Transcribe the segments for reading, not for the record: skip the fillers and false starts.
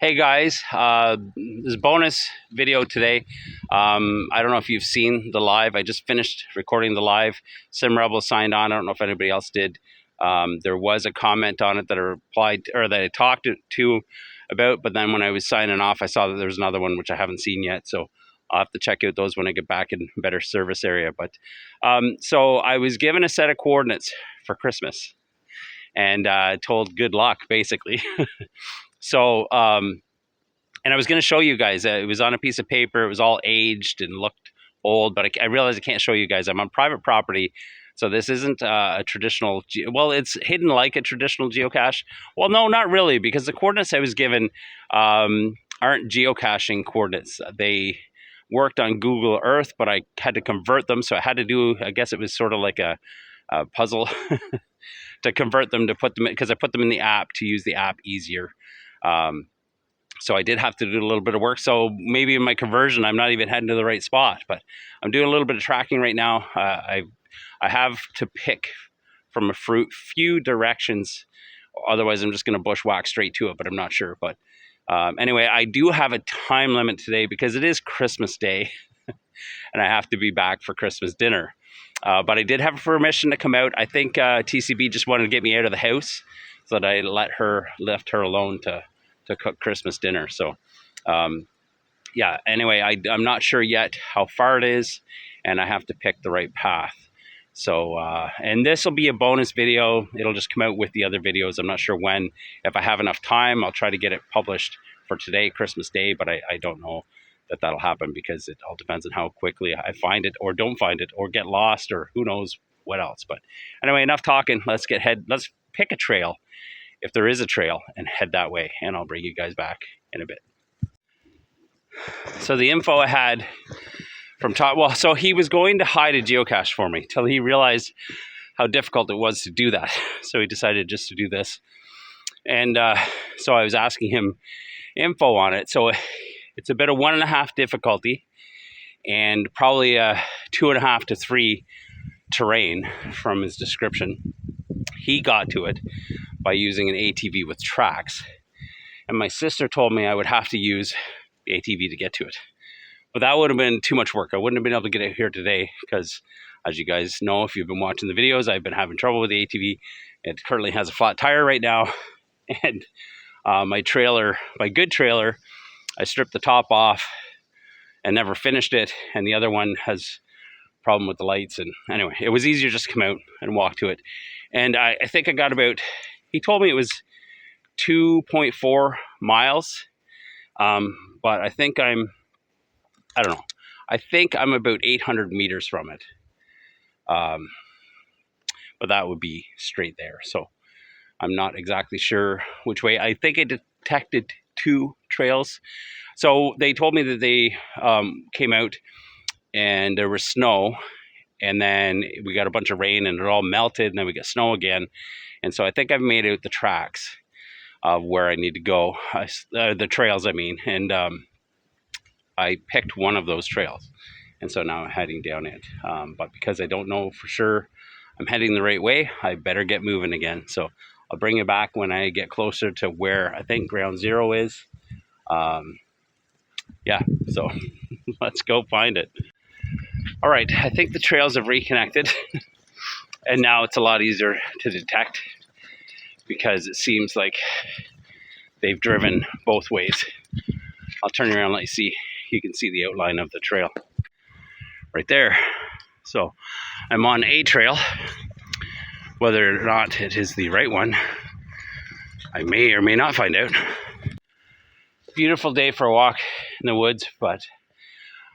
Hey guys, this bonus video today. I don't know if you've seen the live. I just finished recording the live. SimRebel signed on. I don't know if anybody else did. There was a comment on it that I replied or that I talked to about, but then when I was signing off, I saw that there was another one which I haven't seen yet. So I'll have to check out those when I get back in better service area. But so I was given a set of coordinates for Christmas and told good luck basically. So, and I was going to show you guys, it was on a piece of paper. It was all aged and looked old, but I realized I can't show you guys. I'm on private property. So this isn't a traditional, well, it's hidden like a traditional geocache. Well, no, not really, because the coordinates I was given aren't geocaching coordinates. They worked on Google Earth, but I had to convert them. So I had to do, I guess it was sort of like a puzzle to convert them, to put them in, because I put them in the app to use the app easier. So I did have to do a little bit of work. So maybe in my conversion, I'm not even heading to the right spot, but I'm doing a little bit of tracking right now. I have to pick from a few directions. Otherwise, I'm just going to bushwhack straight to it, but I'm not sure. But anyway, I do have a time limit today because it is Christmas Day and I have to be back for Christmas dinner. But I did have permission to come out. I think TCB just wanted to get me out of the house so that I left her alone to cook Christmas dinner. So yeah, anyway, I'm not sure yet how far it is, and I have to pick the right path. So and this will be a bonus video. It'll just come out with the other videos. I'm not sure when. If I have enough time, I'll try to get it published for today, Christmas Day, but I don't know that that'll happen because it all depends on how quickly I find it or don't find it or get lost or who knows what else. But anyway, enough talking. Let's pick a trail, if there is a trail, and head that way, and I'll bring you guys back in a bit. So the info I had from Todd, well, so he was going to hide a geocache for me till he realized how difficult it was to do that. So he decided just to do this. And so I was asking him info on it. So it's a bit of 1.5 difficulty and probably a 2.5 to 3 terrain from his description. He got to it by using an ATV with tracks. And my sister told me I would have to use the ATV to get to it. But that would have been too much work. I wouldn't have been able to get it here today because, as you guys know, if you've been watching the videos, I've been having trouble with the ATV. It currently has a flat tire right now. And my good trailer, I stripped the top off and never finished it. And the other one has a problem with the lights. And anyway, it was easier just to come out and walk to it. And I think I got about, he told me it was 2.4 miles. But I think I don't know. I think I'm about 800 meters from it. But that would be straight there. So I'm not exactly sure which way. I think I detected 2 trails. So they told me that they came out and there was snow, and then we got a bunch of rain and it all melted, and then we got snow again. And so I think I've made out the tracks of where I need to go, the trails I mean, and I picked one of those trails, and so now I'm heading down it. But because I don't know for sure I'm heading the right way, I better get moving again. So I'll bring you back when I get closer to where I think ground zero is. Yeah, so let's go find it. All right, I think the trails have reconnected, and now it's a lot easier to detect because it seems like they've driven both ways. I'll turn you around and let you see. You can see the outline of the trail right there. So I'm on a trail. Whether or not it is the right one, I may or may not find out. Beautiful day for a walk in the woods, but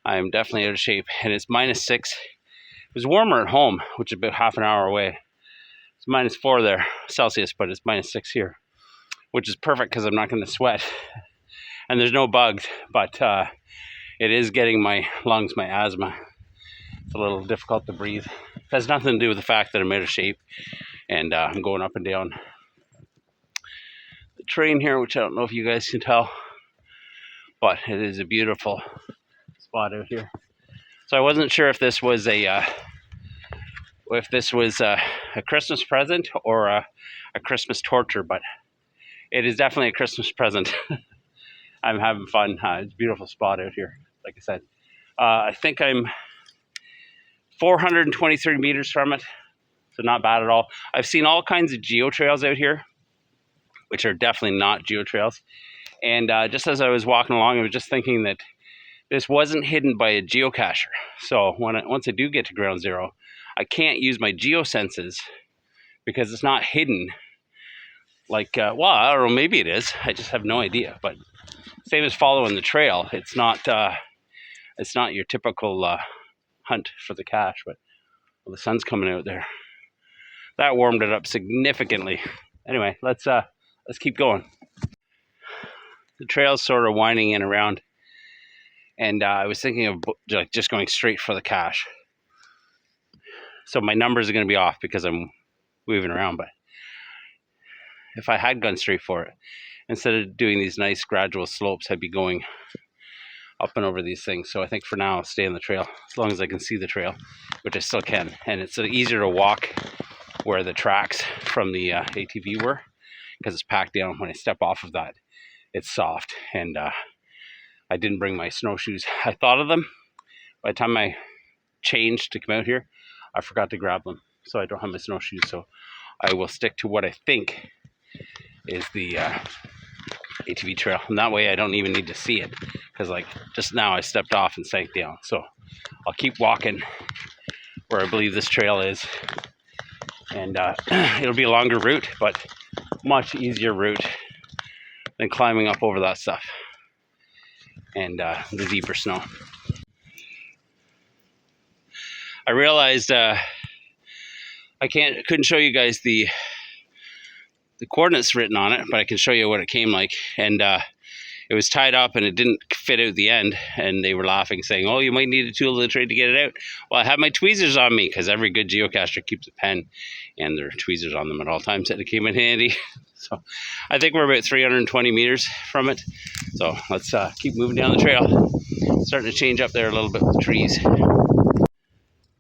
I'm definitely out of shape, and it's -6. It was warmer at home, which is about half an hour away. It's -4 there Celsius, but it's -6 here, which is perfect because I'm not going to sweat. And there's no bugs, but it is getting my lungs, my asthma. It's a little difficult to breathe. It has nothing to do with the fact that I'm out of shape and I'm going up and down the terrain here, which I don't know if you guys can tell, but it is a beautiful spot out here. So I wasn't sure if this was a Christmas present or a Christmas torture, but it is definitely a Christmas present. I'm having fun. It's a beautiful spot out here, like I said. I think I'm 423 meters from it, so not bad at all. I've seen all kinds of geo trails out here, which are definitely not geo trails. And just as I was walking along, I was just thinking that this wasn't hidden by a geocacher. So once I do get to ground zero, I can't use my geosenses because it's not hidden. Like, well, I don't know, maybe it is. I just have no idea. But same as following the trail, it's not your typical hunt for the cache. But well, the sun's coming out there. That warmed it up significantly. Anyway, let's keep going. The trail's sort of winding in around, and I was thinking of just going straight for the cache. So my numbers are going to be off because I'm moving around. But if I had gone straight for it, instead of doing these nice gradual slopes, I'd be going up and over these things. So I think for now I'll stay on the trail as long as I can see the trail, which I still can. And it's easier to walk where the tracks from the ATV were, because it's packed down. When I step off of that, it's soft. And I didn't bring my snowshoes. I thought of them. By the time I changed to come out here, I forgot to grab them. So I don't have my snowshoes. So I will stick to what I think is the ATV trail. And that way I don't even need to see it. Because like just now I stepped off and sank down. So I'll keep walking where I believe this trail is. And it'll be a longer route, but much easier route than climbing up over that stuff and the deeper snow. I realized I couldn't show you guys the coordinates written on it, but I can show you what it came like. And it was tied up and it didn't fit out the end, and they were laughing, saying, "Oh, you might need a tool of the trade to get it out." Well, I had my tweezers on me, because every good geocacher keeps a pen and their tweezers on them at all times, and it came in handy. So I think we're about 320 meters from it. So let's keep moving down the trail. It's starting to change up there a little bit with the trees.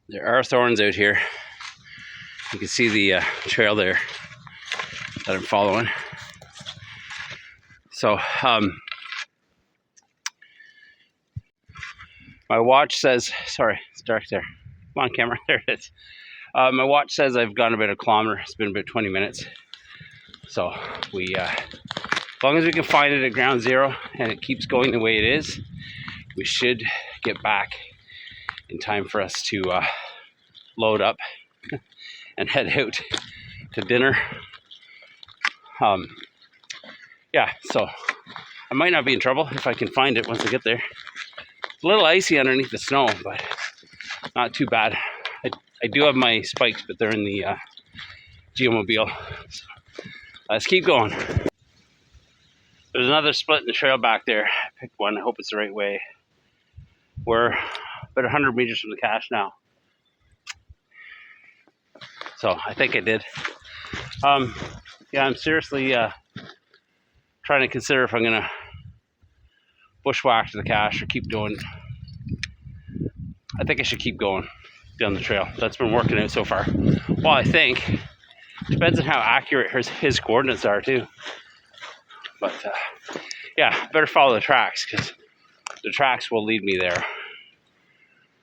There are thorns out here. You can see the trail there that I'm following. So my watch says, sorry, it's dark there. Come on, camera, there it is. My watch says I've gone about a kilometer. It's been about 20 minutes. So as long as we can find it at ground zero and it keeps going the way it is, we should get back in time for us to load up and head out to dinner. Yeah, so I might not be in trouble if I can find it once I get there. It's a little icy underneath the snow, but not too bad. I do have my spikes, but they're in the Geomobile. So let's keep going. There's another split in the trail back there. I picked one. I hope it's the right way. We're about 100 meters from the cache now. So I think I did. Yeah, I'm seriously trying to consider if I'm going to bushwhack to the cache or keep going. I think I should keep going down the trail. That's been working out so far. Well, I think. Depends on how accurate his coordinates are too. But yeah, better follow the tracks, because the tracks will lead me there.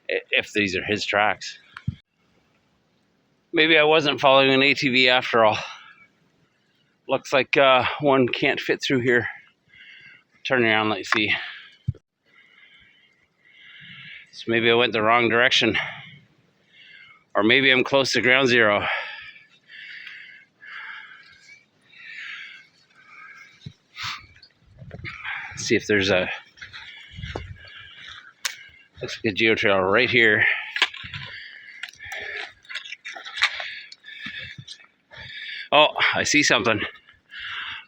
If these are his tracks. Maybe I wasn't following an ATV after all. Looks like one can't fit through here. Turn around, let you see. So maybe I went the wrong direction. Or maybe I'm close to ground zero. Let's see if there's a... looks like a geotrail right here. Oh, I see something.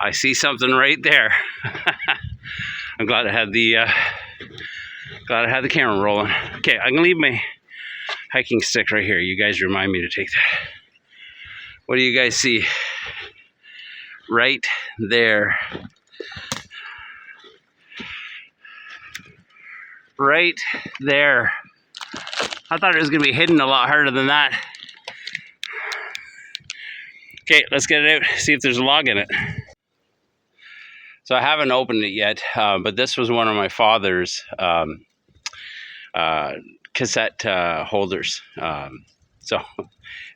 I see something right there. I'm glad I had the camera rolling. Okay, I'm gonna leave my hiking stick right here. You guys remind me to take that. What do you guys see? Right there. Right there. I thought it was gonna be hidden a lot harder than that. Okay, let's get it out, see if there's a log in it. So I haven't opened it yet, but this was one of my father's cassette holders. So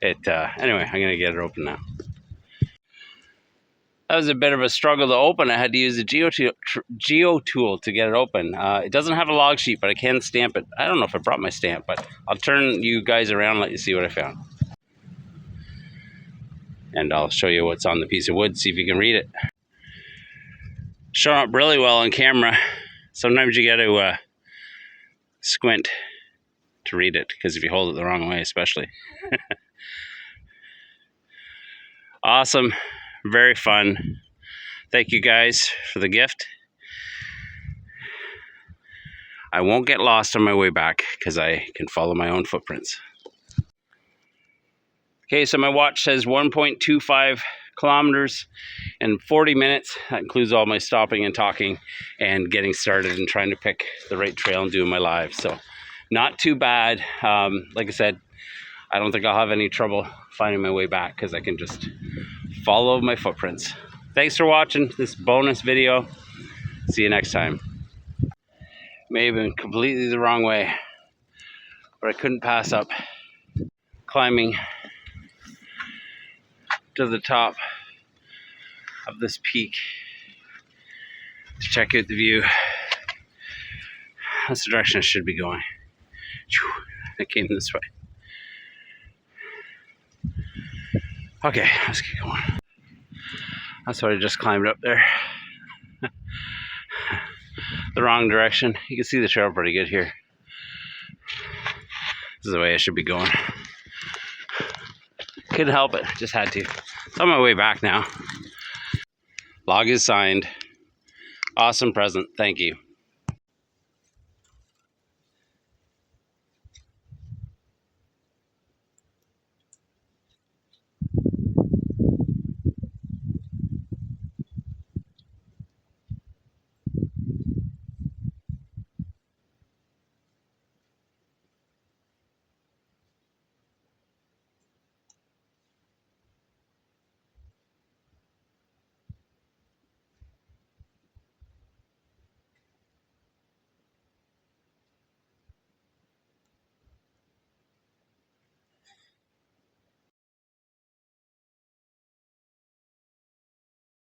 anyway, I'm gonna get it open now. That was a bit of a struggle to open. I had to use a geo tool to get it open. It doesn't have a log sheet, but I can stamp it. I don't know if I brought my stamp, but I'll turn you guys around and let you see what I found. And I'll show you what's on the piece of wood, see if you can read it. Showing up really well on camera. Sometimes you got to squint to read it, because if you hold it the wrong way, especially. Awesome. Very fun. Thank you guys for the gift. I won't get lost on my way back because I can follow my own footprints. Okay, so my watch says 1.25 kilometers in 40 minutes. That includes all my stopping and talking and getting started and trying to pick the right trail and doing my live. So not too bad. Like I said, I don't think I'll have any trouble finding my way back because I can just follow my footprints. Thanks for watching this bonus video. See you next time. May have been completely the wrong way, but I couldn't pass up climbing to the top of this peak to check out the view. That's the direction I should be going. I came this way. Okay, let's keep going. That's what I just climbed up there. The wrong direction. You can see the trail pretty good here. This is the way I should be going. Couldn't help it, just had to. It's on my way back now. Log is signed. Awesome present, thank you.